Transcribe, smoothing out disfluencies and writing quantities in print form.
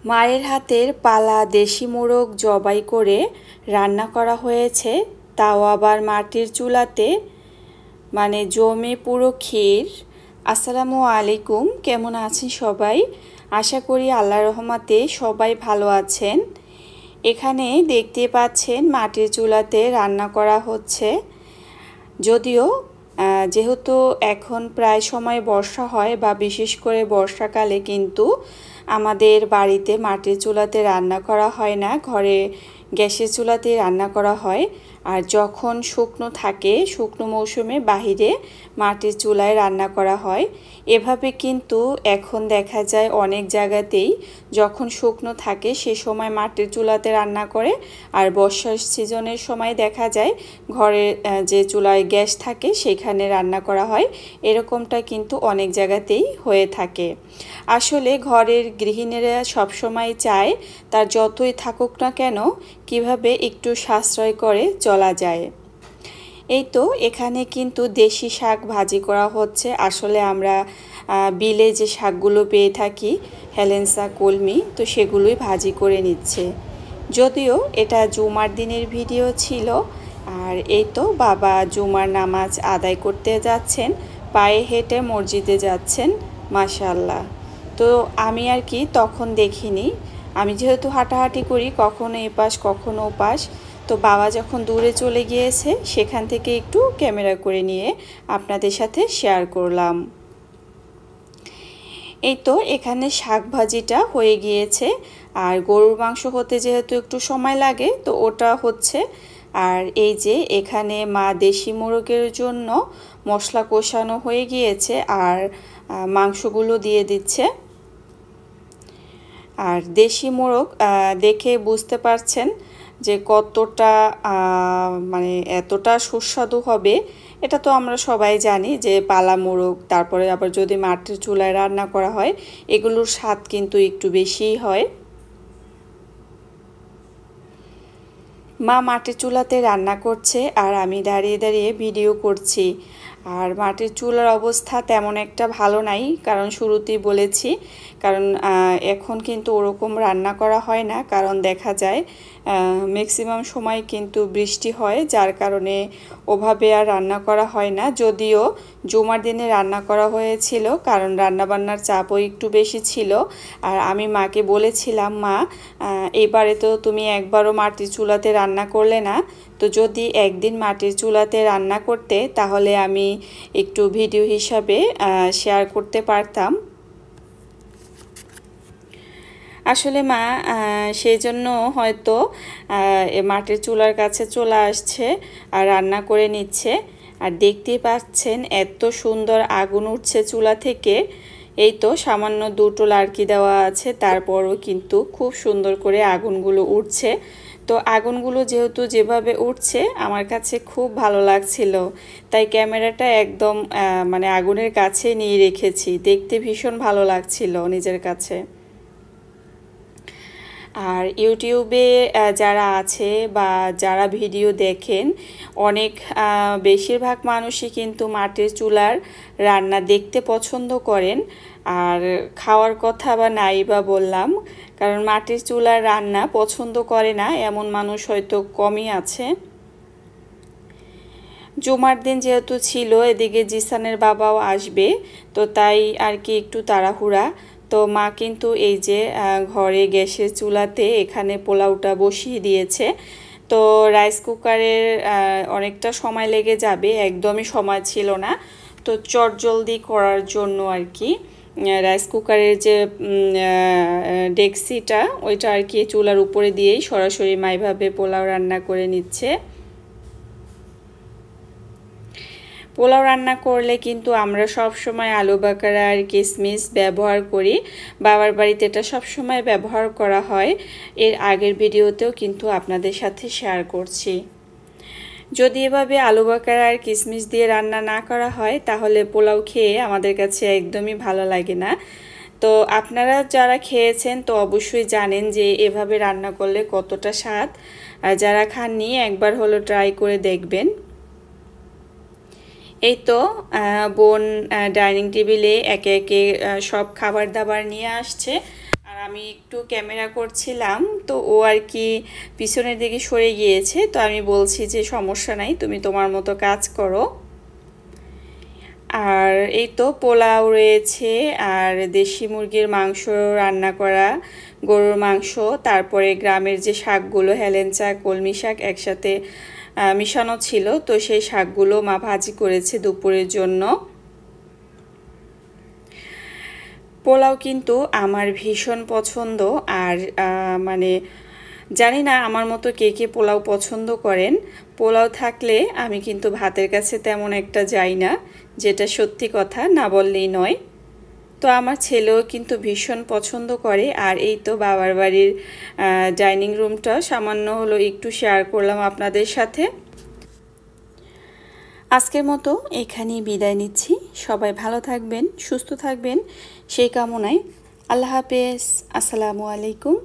মায়ের হাতের পালা দেশি মোরগ জবাই করে রান্না করা হয়েছে, তাও আবার মাটির চুলাতে, মানে জমে পুরো ক্ষীর। আসসালামু আলাইকুম, কেমন আছেন সবাই? আশা করি আল্লাহর রহমতে সবাই ভালো আছেন। এখানে দেখতে পাচ্ছেন মাটির চুলাতে রান্না করা হচ্ছে। যদিও যেহেতু এখন প্রায় সময় বর্ষা হয় বা বিশেষ করে বর্ষাকালে কিন্তু আমাদের বাড়িতে মাটির চুলাতে রান্না করা হয় না, ঘরে গ্যাসের চুলাতে রান্না করা হয়। আর যখন শুকনো থাকে, শুকনো মৌসুমে বাহিরে মাটির চুলায় রান্না করা হয়। এভাবে কিন্তু এখন দেখা যায় অনেক জায়গাতেই যখন শুকনো থাকে সে সময় মাটির চুলাতে রান্না করে, আর বর্ষার সিজনের সময় দেখা যায় ঘরে যে চুলায় গ্যাস থাকে সেখানে রান্না করা হয়। এরকমটা কিন্তু অনেক জায়গাতেই হয়ে থাকে। আসলে ঘরের গৃহিণীরা সবসময় চায় তার যতই থাকুক না কেন কিভাবে একটু সাশ্রয় করে চলা যায়। এই তো এখানে কিন্তু দেশি শাক ভাজি করা হচ্ছে। আসলে আমরা বিলে যে শাকগুলো পেয়ে থাকি, হেলেন্সা, কলমি, তো সেগুলোই ভাজি করে নিচ্ছে। যদিও এটা জুমার দিনের ভিডিও ছিল। আর এই তো বাবা জুমার নামাজ আদায় করতে যাচ্ছেন, পায়ে হেঁটে মসজিদে যাচ্ছেন। মাশাআল্লাহ। তো আমি আর কি তখন দেখিনি, আমি যেহেতু হাঁটাহাঁটি করি, কখনো এপাশ কখনো ওপাশ, তো বাবা যখন দূরে চলে গিয়েছে সেখান থেকে একটু ক্যামেরা করে নিয়ে আপনাদের সাথে শেয়ার করলাম। এই তো এখানে শাক ভাজিটা হয়ে গিয়েছে, আর গরুর মাংস হতে যেহেতু একটু সময় লাগে তো ওটা হচ্ছে। আর এই যে এখানে মা দেশি মোরগের জন্য মশলা কষানো হয়ে গিয়েছে, আর মাংসগুলো দিয়ে দিচ্ছে। আর দেশি মোরগ দেখে বুঝতে পারছেন যে কতটা মানে এতটা সুস্বাদু হবে। এটা তো আমরা সবাই জানি যে পালা মোরগ, তারপরে আবার যদি মাটির চুলায় রান্না করা হয় এগুলোর স্বাদ কিন্তু একটু বেশিই হয়। মা মাটির চুলাতে রান্না করছে আর আমি দাঁড়িয়ে দাঁড়িয়ে ভিডিও করছি। আর মাটির চুলার অবস্থা তেমন একটা ভালো নাই, কারণ শুরুতেই বলেছি, কারণ এখন কিন্তু ওরকম রান্না করা হয় না, কারণ দেখা যায় ম্যাক্সিমাম সময় কিন্তু বৃষ্টি হয়, যার কারণে ওভাবে আর রান্না করা হয় না। যদিও জুমার দিনে রান্না করা হয়েছিল, কারণ রান্নাবান্নার চাপও একটু বেশি ছিল। আর আমি মাকে বলেছিলাম, মা এবারে তো তুমি একবারও মাটির চুলাতে রান্না করলে না, তো যদি একদিন মাটির চুলাতে রান্না করতে তাহলে আমি একটু ভিডিও হিসাবে শেয়ার করতে পারতাম। আসলে মা সেই জন্য হয়তো মাটির চুলার কাছে চলে আসছে আর রান্না করে নিচ্ছে। আর দেখতেই পাচ্ছেন এত সুন্দর আগুন উঠছে চুলা থেকে। এই তো সামান্য দুটো লাড়কি দেওয়া আছে, তারপরও কিন্তু খুব সুন্দর করে আগুনগুলো উঠছে। তো আগুনগুলো যেহেতু যেভাবে উঠছে আমার কাছে খুব ভালো লাগছিল, তাই ক্যামেরাটা একদম মানে আগুনের কাছে নিয়ে রেখেছি। দেখতে ভীষণ ভালো লাগছিল নিজের কাছে। আর ইউটিউবে যারা আছে বা যারা ভিডিও দেখেন, অনেক বেশিরভাগ মানুষই কিন্তু মাটির চুলার রান্না দেখতে পছন্দ করেন। আর খাওয়ার কথা বা নাই বা বললাম, কারণ মাটির চুলার রান্না পছন্দ করে না এমন মানুষ হয়তো কমই আছে। জুমার দিন যেহেতু ছিল, এদিকে জিসানের বাবাও আসবে, তো তাই আর কি একটু তাড়াহুড়া। তো মা কিন্তু এই যে ঘরে গ্যাসের চুলাতে এখানে পোলাওটা বসিয়ে দিয়েছে। তো রাইস কুকারের অনেকটা সময় লেগে যাবে, একদমই সময় ছিল না, তো চটজলদি করার জন্য আর কি রাইস কুকারের যে ডেকসিটা ওইটা আর কি চুলার উপরে দিয়েই সরাসরি মা এভাবে পোলাও রান্না করে নিচ্ছে। পোলাও রান্না করলে কিন্তু আমরা সব সময় আলু বাকারা আর কিশমিশ ব্যবহার করি, বাবার বাড়িতে এটা সব সময় ব্যবহার করা হয়। এর আগের ভিডিওতেও কিন্তু আপনাদের সাথে শেয়ার করছি। যদি এভাবে আলু বাকারা আর কিশমিশ দিয়ে রান্না না করা হয় তাহলে পোলাও খেয়ে আমাদের কাছে একদমই ভালো লাগে না। তো আপনারা যারা খেয়েছেন তো অবশ্যই জানেন যে এভাবে রান্না করলে কতটা স্বাদ, আর যারা খাননি একবার হলো ট্রাই করে দেখবেন। এই তো বোন ডাইনিং টেবিলে একে একে সব খাবার দাবার নিয়ে আসছে, আর আমি একটু ক্যামেরা করছিলাম, তো ও আর কি পিছনের দিকে সরে গিয়েছে। তো আমি বলছি যে সমস্যা নাই, তুমি তোমার মতো কাজ করো। আর এই তো পোলাও রয়েছে, আর দেশি মুরগির মাংস রান্না করা, গরুর মাংস, তারপরে গ্রামের যে শাকগুলো হেলেঞ্চা কলমি শাক একসাথে মিশানো ছিল, তো সেই শাকগুলো মা ভাজি করেছে দুপুরের জন্য। পোলাও কিন্তু আমার ভীষণ পছন্দ। আর মানে জানি না আমার মতো কে কে পোলাও পছন্দ করেন। পোলাও থাকলে আমি কিন্তু ভাতের কাছে তেমন একটা যাই না, যেটা সত্যি কথা, না বললেই নয়। তো আমার ছেলেও কিন্তু ভীষণ পছন্দ করে। আর এই তো বাবার বাড়ির ডাইনিং রুমটা সামান্য হলো একটু শেয়ার করলাম আপনাদের সাথে। আজকের মতো এখানেই বিদায় নিচ্ছি। সবাই ভালো থাকবেন, সুস্থ থাকবেন সেই কামনায়। আল্লাহ হাফেজ। আসসালামু আলাইকুম।